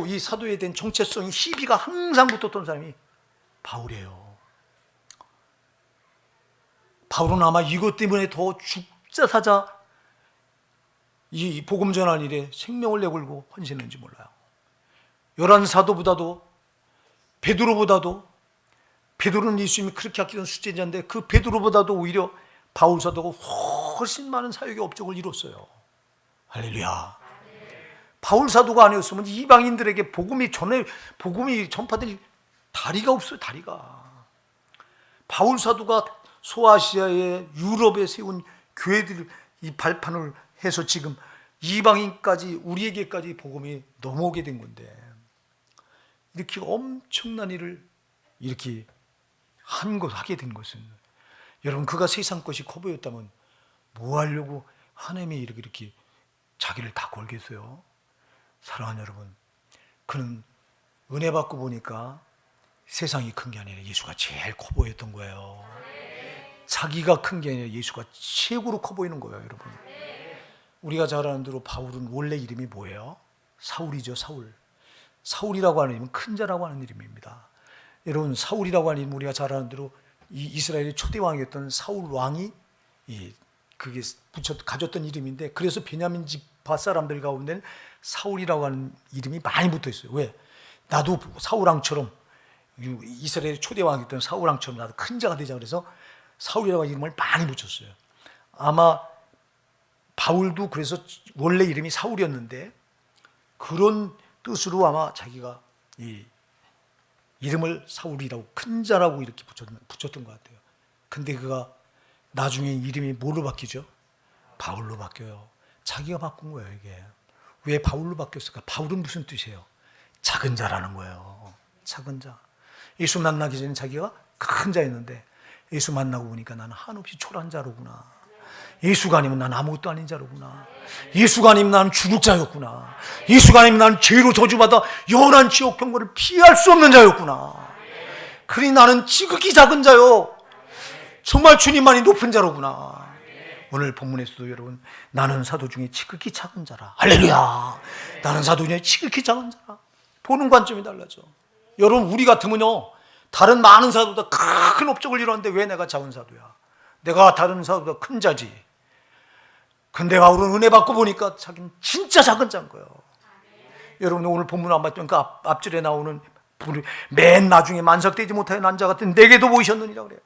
이 사도에 대한 정체성이 시비가 항상 붙었던 사람이 바울이에요. 바울은 아마 이것 때문에 더 죽자 사자 이 복음 전할 일에 생명을 내걸고 헌신했는지 몰라요. 11 사도보다도 베드로는 예수님이 그렇게 아끼던 수제자인데 그 베드로보다도 오히려 바울 사도가 훨씬 많은 사역의 업적을 이뤘어요. 할렐루야. 바울 사도가 아니었으면 이방인들에게 복음이 전파될 다리가 없어요. 다리가. 바울 사도가 소아시아의 유럽에 세운 교회들 이 발판을 해서 지금 이방인까지 우리에게까지 복음이 넘어오게 된 건데 이렇게 엄청난 일을 이렇게 하게 된 것은 여러분 그가 세상 것이 커 보였다면 뭐 하려고 하나님이 이렇게 자기를 다 걸겠어요? 사랑하는 여러분, 그는 은혜 받고 보니까 세상이 큰 게 아니라 예수가 제일 커 보였던 거예요. 자기가 큰 게 아니라 예수가 최고로 커 보이는 거예요. 여러분, 우리가 잘 아는 대로 바울은 원래 이름이 뭐예요? 사울이죠. 사울이라고 하는 이름은 큰 자라고 하는 이름입니다. 여러분, 사울이라고 하는 이름 우리가 잘 아는 대로 이 이스라엘의 초대 왕이었던 사울 왕이 그게 가졌던 이름인데, 그래서 베냐민 지파 사람들 가운데는 사울이라고 하는 이름이 많이 붙어 있어요. 왜? 나도 사울 왕처럼, 이스라엘의 초대 왕이었던 사울 왕처럼 나도 큰 자가 되자 그래서 사울이라고 하는 이름을 많이 붙였어요. 아마 바울도 그래서 원래 이름이 사울이었는데 그런 뜻으로 아마 자기가 이 이름을 사울이라고, 큰 자라고 이렇게 붙였던 것 같아요. 근데 그가 나중에 이름이 뭘로 바뀌죠? 바울로 바뀌어요. 자기가 바꾼 거예요. 이게 왜 바울로 바뀌었을까? 바울은 무슨 뜻이에요? 작은 자라는 거예요. 작은 자. 예수 만나기 전에 자기가 큰 자였는데 예수 만나고 보니까 나는 한없이 초라한 자로구나. 예수가 아니면 난 아무것도 아닌 자로구나. 예수가 아니면 나는 죽을 자였구나. 예수가 아니면 나는 죄로 저주받아 영원한 지옥 경고를 피할 수 없는 자였구나. 그러니 나는 지극히 작은 자요. 정말 주님만이 높은 자로구나. 오늘 본문에서도 여러분, 나는 사도 중에 지극히 작은 자라. 할렐루야. 나는 사도 중에 지극히 작은 자라. 보는 관점이 달라져. 여러분, 우리 같으면요, 다른 많은 사도보다 큰 업적을 이뤘는데 왜 내가 작은 사도야? 내가 다른 사도보다 큰 자지. 근데 바울은 은혜 받고 보니까 자기는 진짜 작은 자인 거예요. 여러분, 오늘 본문 안 봤던 그 앞줄에 나오는 맨 나중에 만삭되지 못하여 난 자 같은 내게도 보이셨느니라 그래요.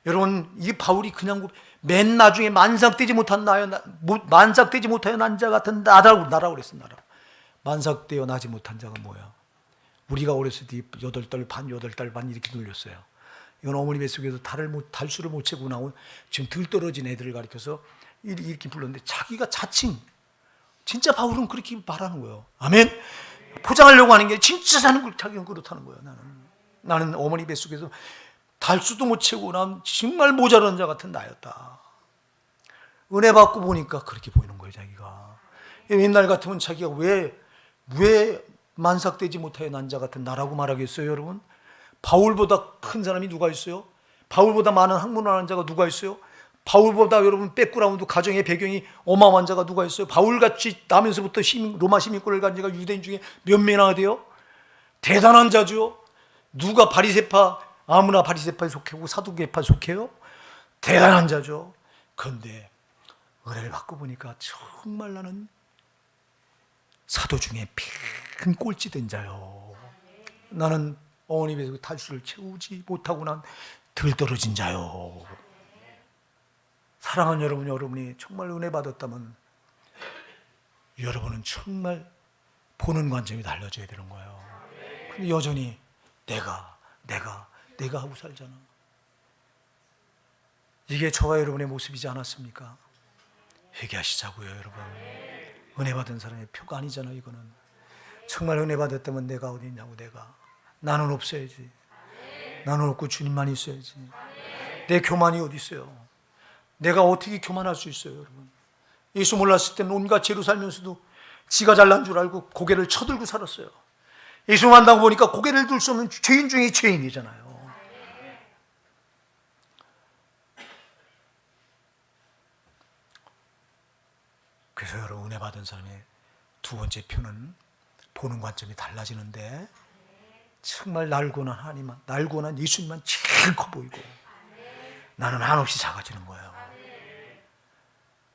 여러분, 이 바울이 그냥 맨 나중에 만삭되지 못하여 난 자 같은 나라고 그랬어. 나라. 만삭되어 나지 못한 자가 뭐야? 우리가 어렸을 때 8달 반 이렇게 놀렸어요. 이건 어머니 뱃속에서 달수를 못 채고 나온 지금 덜 떨어진 애들을 가리켜서 이렇게 불렀는데 자기가 자칭, 진짜 바울은 그렇게 말하는 거예요. 아멘. 포장하려고 하는 게 진짜 자기는 그렇다는 거예요. 나는 어머니 뱃속에서 달수도 못 채고 난 정말 모자란 자 같은 나였다. 은혜 받고 보니까 그렇게 보이는 거예요. 자기가 옛날 같으면 자기가 왜 만삭되지 못하여 난 자 같은 나라고 말하겠어요. 여러분, 바울보다 큰 사람이 누가 있어요? 바울보다 많은 학문을 아는 자가 누가 있어요? 바울보다 여러분 백그라운드 가정의 배경이 어마어마한 자가 누가 있어요? 바울같이 나면서부터 로마 시민권을 가진 자가 유대인 중에 몇 명이나 돼요? 대단한 자죠. 누가 아무나 바리새파에 속하고 사두개파에 속해요? 대단한 자죠. 그런데 은혜를 받고 보니까 정말 나는 사도 중에 큰 꼴찌 된 자요. 나는 어머니 뱃속에 달수를 채우지 못하고 난 덜 떨어진 자요. 사랑하는 여러분이 정말 은혜 받았다면 여러분은 정말 보는 관점이 달라져야 되는 거예요. 근데 여전히 내가 하고 살잖아. 이게 저와 여러분의 모습이지 않았습니까? 회개하시자고요, 여러분. 은혜 받은 사람의 표가 아니잖아요, 이거는. 정말 은혜 받았다면 내가 어디 있냐고, 나는 없어야지. 나는 없고 주님만 있어야지. 내 교만이 어디 있어요? 내가 어떻게 교만할 수 있어요, 여러분? 예수 몰랐을 때는 온갖 죄로 살면서도 지가 잘난 줄 알고 고개를 쳐들고 살았어요. 예수 만나고 보니까 고개를 들 수 없는 죄인 중에 죄인이잖아요. 그래서 여러분, 은혜 받은 사람의 두 번째 표는 보는 관점이 달라지는데, 정말 날고 난 하나님만, 날고 난 예수님만 제일 커 보이고 나는 한없이 작아지는 거예요.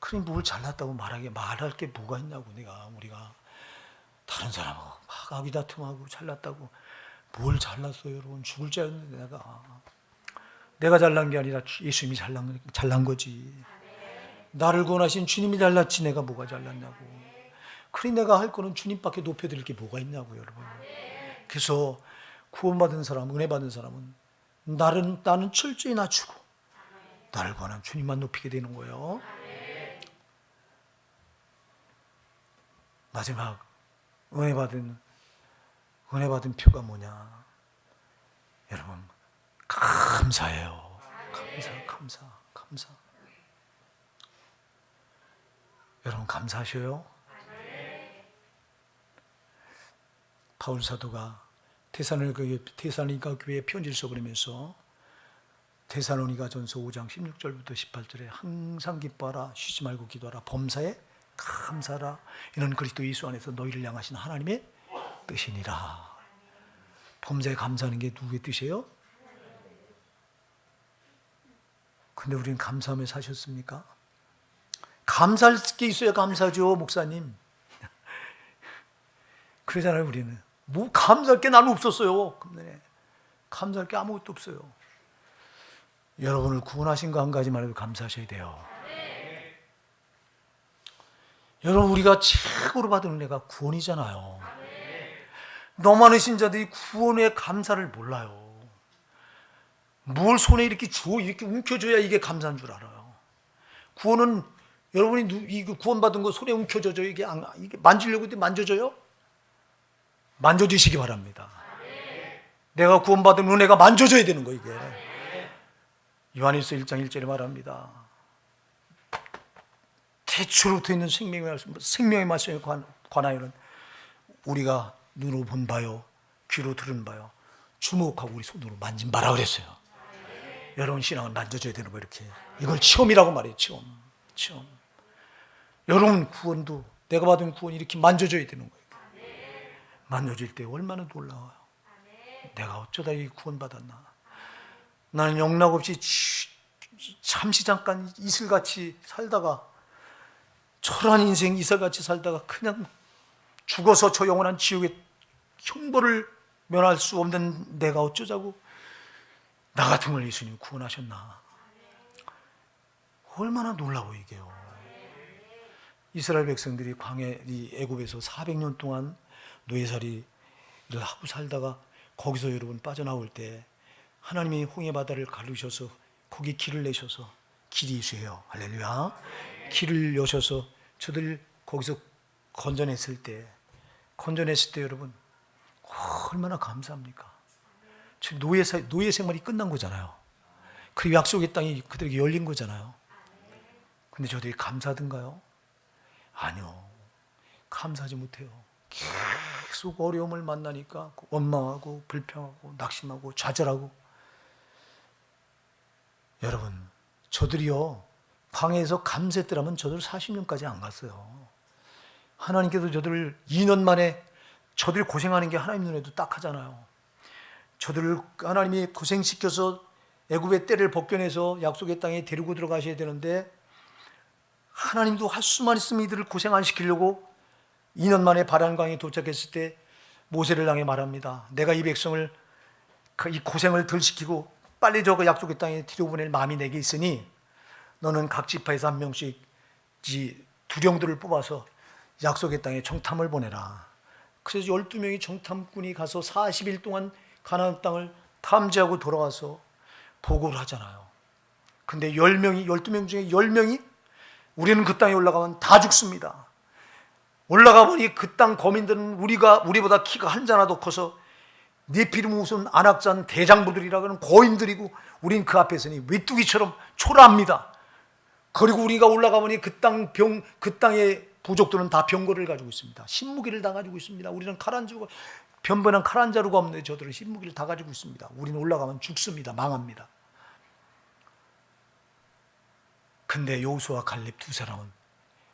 그럼 뭘 잘났다고 말할 게 뭐가 있냐고. 우리가 다른 사람하고 막 아기다툼하고 잘났다고. 뭘 잘났어요, 여러분? 죽을 줄 알았는데 내가 잘난 게 아니라 예수님이 잘난 거지. 나를 구원하신 주님이 잘났지 내가 뭐가 잘났냐고. 그러니 내가 할 거는 주님밖에 높여드릴 게 뭐가 있냐고, 여러분. 그래서 구원받은 사람, 은혜 받은 사람은 나는 철저히 낮추고 나를 구원한 주님만 높이게 되는 거예요. 마지막 은혜 받은 표가 뭐냐? 여러분, 감사해요. 감사. 여러분, 감사하셔요? 바울 사도가 데살로니가 교회에 편지를 써보내면서 데살로니가 전서 5장 16절부터 18절에 항상 기뻐하라, 쉬지 말고 기도하라, 범사에 감사하라, 이는 그리스도 예수 안에서 너희를 향하신 하나님의 뜻이니라. 범사에 감사하는 게 누구의 뜻이에요? 근데 우리는 감사하며 사셨습니까? 감사할 게 있어야 감사죠, 목사님. 그러잖아요, 우리는. 뭐 감사할 게 나는 없었어요. 감사할 게 아무것도 없어요. 여러분을 구원하신 거 한 가지만 해도 감사하셔야 돼요. 여러분, 우리가 최고로 받은 은혜가 구원이잖아요. 너무 많은 신자들이 구원의 감사를 몰라요. 뭘 손에 이렇게 움켜줘야 이게 감사한 줄 알아요. 구원은 여러분이 이거 구원받은 거 손에 움켜줘요. 이게 만지려고 해도 만져져요? 만져주시기 바랍니다. 내가 구원받은 은혜가 만져져야 되는 거, 이게. 요한일서 1장 1절에 말합니다. 태초로부터 있는 생명의 말씀에 관하여는 우리가 눈으로 본 바요, 귀로 들은 바요, 주목하고 우리 손으로 만진 바라 그랬어요. 여러분, 신앙은 만져져야 되는 거, 이렇게. 이걸 체험이라고 말해요. 체험. 여러분, 구원도, 내가 받은 구원이 이렇게 만져져야 되는 거예요. 만져질 때 얼마나 놀라워요. 내가 어쩌다 이 구원받았나. 나는 영락없이 잠시 잠깐 이슬같이 살다가, 초라한 인생 이슬같이 살다가 그냥 죽어서 저 영원한 지옥의 형벌을 면할 수 없는 내가 어쩌자고 나 같은 걸 예수님 구원하셨나. 얼마나 놀라워, 이게요. 이스라엘 백성들이 애굽에서 400년 동안 노예살이를 하고 살다가 거기서 여러분 빠져나올 때 하나님이 홍해 바다를 가르셔서 거기 길을 내셔서, 길이 예수예요. 할렐루야. 길을 여셔서 저들 거기서 건져냈을 때 여러분 얼마나 감사합니까? 노예 생활이 끝난 거잖아요. 그 약속의 땅이 그들에게 열린 거잖아요. 근데 저들이 감사하던가요? 아니요. 감사하지 못해요. 계속 어려움을 만나니까 원망하고 불평하고 낙심하고 좌절하고. 여러분, 저들이요, 광야에서 감세때라면 저들 40년까지 안 갔어요. 하나님께서 저들을 2년 만에, 저들이 고생하는 게 하나님 눈에도 딱하잖아요. 저들을 하나님이 고생시켜서 애굽의 때를 벗겨내서 약속의 땅에 데리고 들어가셔야 되는데, 하나님도 할 수만 있으면 이들을 고생 안 시키려고 2년 만에 바란강에 도착했을 때 모세를 향해 말합니다. 내가 이 백성을, 이 고생을 덜 시키고 빨리 저 약속의 땅에 들여보낼 마음이 내게 있으니 너는 각 지파에서 한 명씩 두령들을 뽑아서 약속의 땅에 정탐을 보내라. 그래서 12명의 정탐꾼이 가서 40일 동안 가나안 땅을 탐지하고 돌아와서 보고를 하잖아요. 근데 12명 중에 10명이 우리는 그 땅에 올라가면 다 죽습니다. 올라가 보니 그 땅 거민들은 우리보다 키가 한자나도 커서 네피림 우선 안악산 대장부들이라고는 거인들이고 우린 그 앞에 서니 메뚜기처럼 초라합니다. 그리고 우리가 올라가 보니 그 땅의 부족들은 다 병거를 가지고 있습니다. 신무기를 다 가지고 있습니다. 우리는 변변한 칼 한 자루가 없는데 저들은 신무기를 다 가지고 있습니다. 우리는 올라가면 죽습니다. 망합니다. 근데 여호수아와 갈렙 두 사람은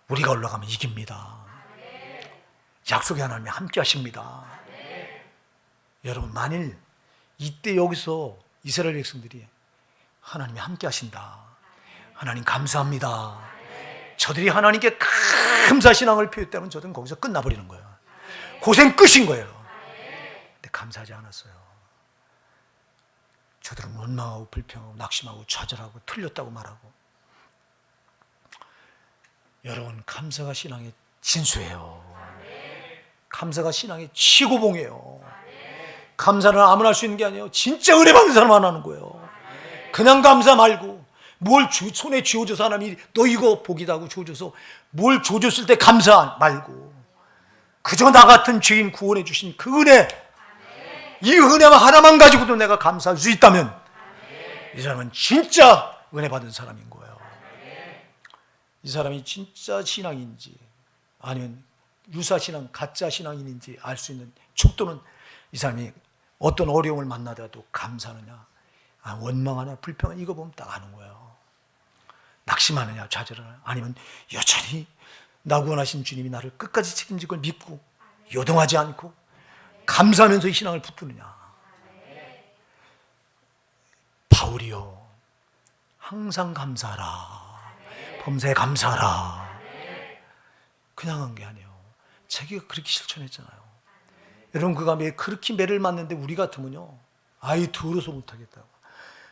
우리가 올라가면 이깁니다. 약속의 하나님이 함께 하십니다. 여러분, 만일 이때 여기서 이스라엘 백성들이 하나님이 함께 하신다, 하나님 감사합니다, 저들이 하나님께 감사신앙을 표했다면 저들은 거기서 끝나버리는 거예요. 고생 끝인 거예요. 근데 감사하지 않았어요. 저들은 원망하고 불평하고 낙심하고 좌절하고 틀렸다고 말하고. 여러분, 감사가 신앙의 진수예요. 감사가 신앙의 최고봉이에요. 감사는 아무나 할 수 있는 게 아니에요. 진짜 은혜 받는 사람만 하는 거예요. 그냥 감사 말고 뭘 손에 쥐어줘서 하나님이 너 이거 복이다 하고 쥐어줘서 뭘 쥐어줬을 때 감사 말고 그저 나 같은 죄인 구원해 주신 그 은혜, 이 은혜만 하나만 가지고도 내가 감사할 수 있다면 이 사람은 진짜 은혜 받은 사람인 거예요. 이 사람이 진짜 신앙인지 아니면 유사신앙, 가짜 신앙인인지 알 수 있는 척도는 이 사람이 어떤 어려움을 만나더라도 감사하느냐, 원망하냐, 불평하냐, 이거 보면 딱 아는 거예요. 낙심하느냐, 좌절하느냐, 아니면 여전히 나 구원하신 주님이 나를 끝까지 책임질 걸 믿고 요동하지 않고 감사하면서 이 신앙을 붙드느냐. 바울이요, 항상 감사하라, 범사에 감사하라. 그냥 한 게 아니에요. 자기가 그렇게 실천했잖아요. 여러분, 그가 왜 그렇게 매를 맞는데 우리 같으면요, 아이 더러서 못하겠다고.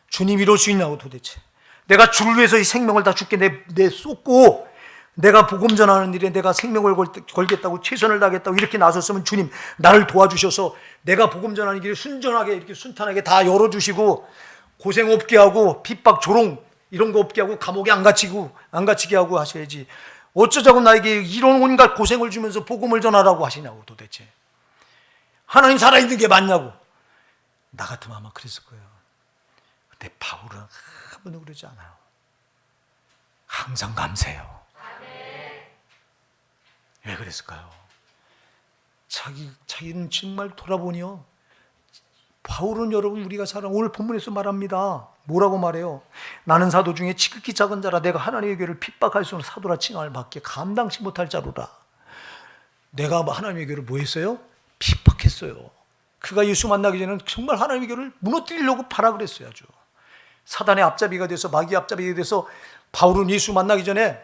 주님 이럴 수 있냐고. 도대체 내가 주를 위해서 이 생명을 다 죽게 내 쏟고 내가 복음 전하는 일에 내가 생명을 걸겠다고 최선을 다하겠다고 이렇게 나섰으면 주님 나를 도와주셔서 내가 복음 전하는 길에 순전하게 이렇게 순탄하게 다 열어주시고 고생 없게 하고 핍박 조롱 이런 거 없게 하고 감옥에 안 갇히게 하고 하셔야지. 어쩌자고 나에게 이런 온갖 고생을 주면서 복음을 전하라고 하시냐고. 도대체 하나님 살아있는 게 맞냐고. 나 같으면 아마 그랬을 거예요. 근데 바울은 한 번도 그러지 않아요. 항상 감사해요. 왜 그랬을까요? 자기는 정말 돌아보니요, 바울은 여러분 우리가 오늘 본문에서 말합니다. 뭐라고 말해요? 나는 사도 중에 지극히 작은 자라 내가 하나님의 교회를 핍박할 수 없는 사도라 칭함을 받기에 감당치 못할 자로라. 내가 하나님의 교회를 뭐 했어요? 핍박했어요. 그가 예수 만나기 전에는 정말 하나님의 교회를 무너뜨리려고 파라 그랬어요. 아주 사단의 앞잡이가 돼서, 마귀의 앞잡이가 돼서 바울은 예수 만나기 전에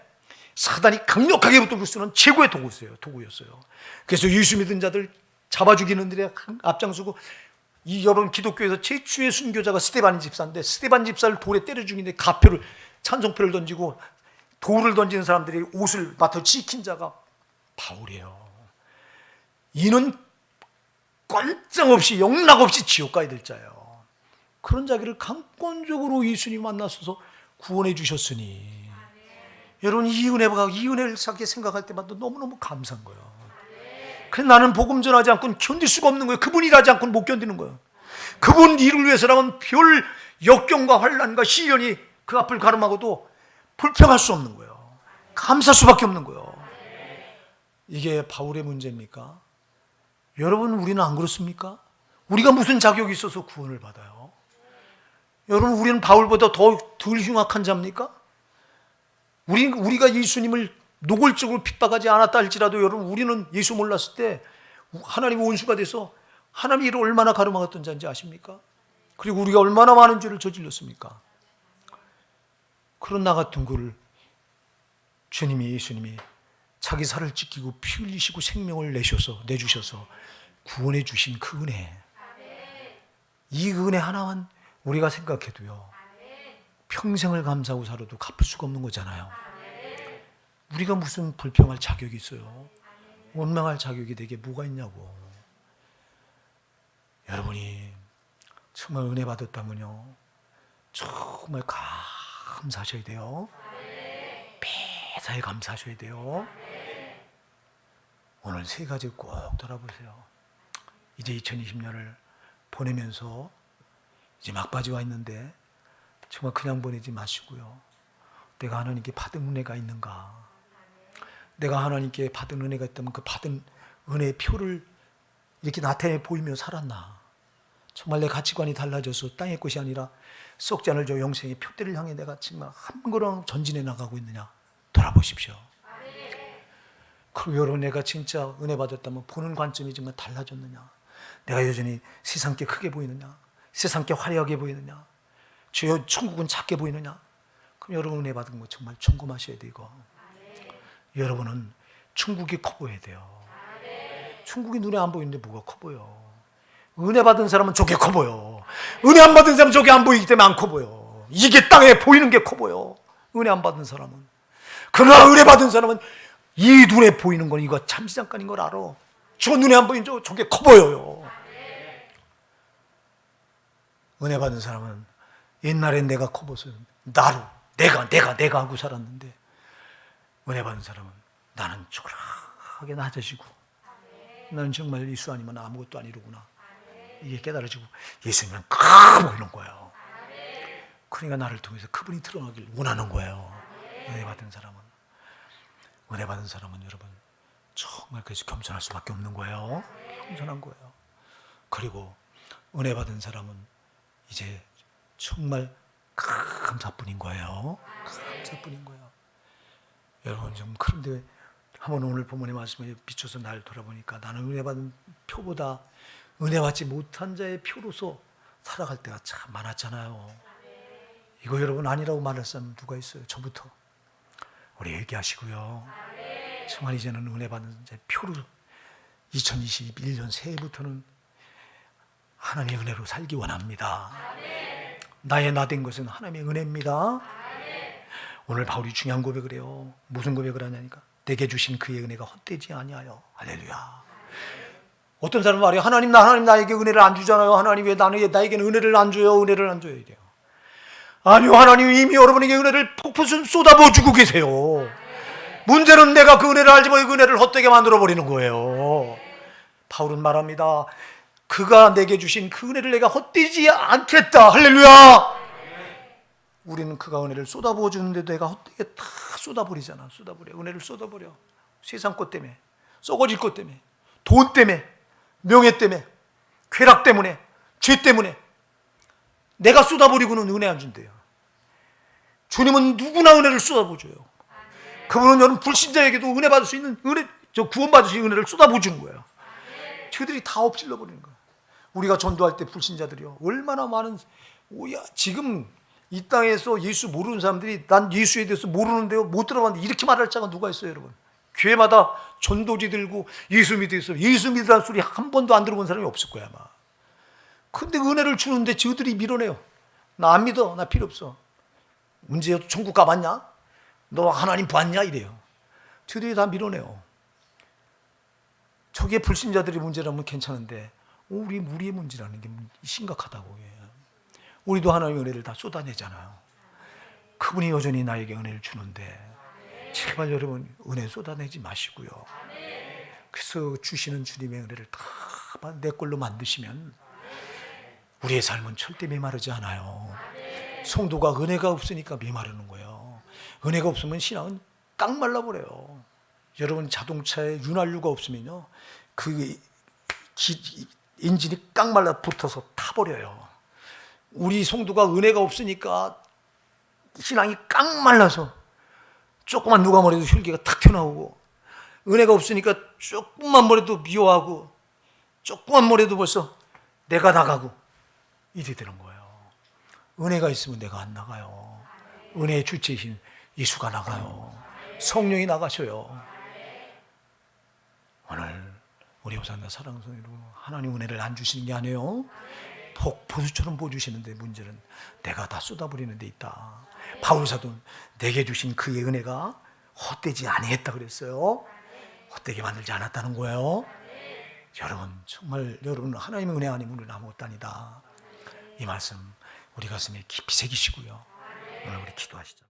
사단이 강력하게 붙들고 쓰는 최고의 도구였어요. 그래서 예수 믿은 자들 잡아 죽이는 일에 앞장서고, 이 여러분 기독교에서 최초의 순교자가 스데반 집사인데 스데반 집사를 돌에 때려 죽이는데 찬송표를 던지고 돌을 던지는 사람들이 옷을 맡아 지킨 자가 바울이에요. 이는 꼼짝없이 영락없이 지옥 가야 될 자예요. 그런 자기를 강권적으로 예수님 만나셔서 구원해 주셨으니 여러분, 이 은혜를 생각할 때마다 너무너무 감사한 거예요. 그래서 나는 복음 전하지 않고는 견딜 수가 없는 거예요. 그분이 일하지 않고는 못 견디는 거예요. 그분 일을 위해서라면 별 역경과 환난과 시련이 그 앞을 가름하고도 불평할 수 없는 거예요. 감사할 수밖에 없는 거예요. 이게 바울의 문제입니까? 여러분, 우리는 안 그렇습니까? 우리가 무슨 자격이 있어서 구원을 받아요? 여러분, 우리는 바울보다 덜 흉악한 자입니까? 우리가 예수님을 노골적으로 핍박하지 않았다 할지라도 여러분, 우리는 예수 몰랐을 때 하나님의 원수가 돼서 하나님이 이를 얼마나 가름하였던 자인지 아십니까? 그리고 우리가 얼마나 많은 죄를 저질렀습니까? 그런 나 같은 그를 예수님이 자기 살을 찢기고 피 흘리시고 생명을 내주셔서 구원해 주신 그 은혜, 이 은혜 하나만 우리가 생각해도요, 평생을 감사하고 살아도 갚을 수가 없는 거잖아요. 우리가 무슨 불평할 자격이 있어요? 원망할 자격이 내게 뭐가 있냐고. 여러분이 정말 은혜 받았다면요, 정말 감사하셔야 돼요. 매사에 감사하셔야 돼요. 오늘 세 가지 꼭 돌아보세요. 이제 2020년을 보내면서 이제 막바지와 있는데 정말 그냥 보내지 마시고요, 내가 하나님께 받은 은혜가 있는가, 내가 하나님께 받은 은혜가 있다면 그 받은 은혜의 표를 이렇게 나타내 보이며 살았나. 정말 내 가치관이 달라져서 땅의 것이 아니라 썩지 않을 저 영생의 표대를 향해 내가 정말 한 걸음 전진해 나가고 있느냐 돌아보십시오. 그리고 여러분, 내가 진짜 은혜 받았다면 보는 관점이 정말 달라졌느냐, 내가 여전히 세상께 크게 보이느냐, 세상께 화려하게 보이느냐, 주여 천국은 작게 보이느냐. 그럼 여러분 은혜 받은 거 정말 점검하셔야 되고, 여러분은 천국이 커 보여야 돼요. 천국이 눈에 안 보이는데 뭐가 커 보여. 은혜 받은 사람은 저게 커 보여. 은혜 안 받은 사람은 저게 안 보이기 때문에 안 커 보여. 이게 땅에 보이는 게 커 보여, 은혜 안 받은 사람은. 그러나 은혜 받은 사람은 이 눈에 보이는 건 이거 잠시잠깐인 걸 알아. 저 눈에 안 보이는 저게 커 보여요. 은혜 받은 사람은 옛날엔 내가 커 보여서 나로 내가 하고 살았는데, 은혜 받은 사람은 나는 초라하게 낮아지고, 나는 정말 예수 아니면 아무것도 아니로구나, 이게 깨달아지고 예수님은 커 보이는 거예요. 그러니까 나를 통해서 그분이 드러나길 원하는 거예요. 은혜 받은 사람은 여러분 정말 그래서 겸손할 수밖에 없는 거예요. 겸손한 거예요. 그리고 은혜 받은 사람은 이제 정말 감사뿐인 거예요. 감사뿐인 거예요. 여러분 좀 그런데 한번 오늘 본문의 말씀에 비춰서 날 돌아보니까 나는 은혜 받은 표보다 은혜 받지 못한 자의 표로서 살아갈 때가 참 많았잖아요. 이거 여러분 아니라고 말할 사람 누가 있어요? 저부터. 우리 얘기하시고요. 정말 이제는 은혜 받는 자의 표로 2021년 새해부터는 하나님의 은혜로 살기 원합니다. 나의 나 된 것은 하나님의 은혜입니다. 오늘 바울이 중요한 고백을 해요. 무슨 고백을 하냐니까, 내게 주신 그의 은혜가 헛되지 아니하여. 할렐루야. 어떤 사람은 말해요. 하나님 나에게 은혜를 안 주잖아요. 하나님 왜 나에게는 은혜를 안 줘요? 은혜를 안 줘요. 이래요. 아니요, 하나님 이미 여러분에게 은혜를 폭포수 쏟아부어 주고 계세요. 문제는 내가 그 은혜를 알지 못하고 그 은혜를 헛되게 만들어버리는 거예요. 바울은 말합니다. 그가 내게 주신 그 은혜를 내가 헛되지 않겠다. 할렐루야. 우리는 그가 은혜를 쏟아부어 주는데도 내가 헛되게 다 쏟아버리잖아. 은혜를 쏟아버려. 세상 것 때문에, 썩어질 것 때문에, 돈 때문에, 명예 때문에, 쾌락 때문에, 죄 때문에 내가 쏟아버리고는 은혜 안 준대요. 주님은 누구나 은혜를 쏟아부어줘요. 그분은 여러분 불신자에게도 은혜 받을 수 있는 구원받을 수 있는 은혜를 쏟아부어 주는 거예요. 저들이 다 엎질러 버리는 거예요. 우리가 전도할 때 불신자들이요, 얼마나 많은, 지금 이 땅에서 예수 모르는 사람들이 난 예수에 대해서 모르는데요, 못 들어봤는데 이렇게 말할 자가 누가 있어요, 여러분? 교회마다 전도지 들고 예수 믿으세요. 예수 믿으라는 소리 한 번도 안 들어본 사람이 없을 거야 아마. 근데 은혜를 주는데 저들이 밀어내요. 나 안 믿어. 나 필요 없어. 문제야, 천국 가봤냐? 너 하나님 봤냐? 이래요. 저들이 다 밀어내요. 저게 불신자들의 문제라면 괜찮은데 우리의 문제라는 게 심각하다고. 우리도 하나님의 은혜를 다 쏟아내잖아요. 그분이 여전히 나에게 은혜를 주는데 제발 여러분 은혜 쏟아내지 마시고요. 그래서 주시는 주님의 은혜를 다 내 걸로 만드시면 우리의 삶은 절대 메마르지 않아요. 성도가 은혜가 없으니까 메마르는 거예요. 은혜가 없으면 신앙은 깡말라 버려요. 여러분 자동차에 윤활유가 없으면요, 그 엔진이 깡말라 붙어서 타버려요. 우리 성도가 은혜가 없으니까 신앙이 깡말라서 조금만 누가 뭐래도 혈기가 탁 튀어나오고, 은혜가 없으니까 조금만 뭐래도 미워하고, 조금만 뭐래도 벌써 내가 나가고 이래 되는 거예요. 은혜가 있으면 내가 안 나가요. 은혜의 주체이신 예수가 나가요. 성령이 나가셔요. 오늘 우리 호산나 사랑하는 성도로 하나님 은혜를 안 주시는 게 아니에요. 폭포수처럼 부어주시는데 문제는 내가 다 쏟아버리는 데 있다. 바울 사도는 내게 주신 그의 은혜가 헛되지 아니했다 그랬어요. 헛되게 만들지 않았다는 거예요. 여러분, 정말 여러분 하나님의 은혜 아니면 우리는 아무것도 아니다. 이 말씀 우리 가슴에 깊이 새기시고요. 오늘 우리 기도하시죠.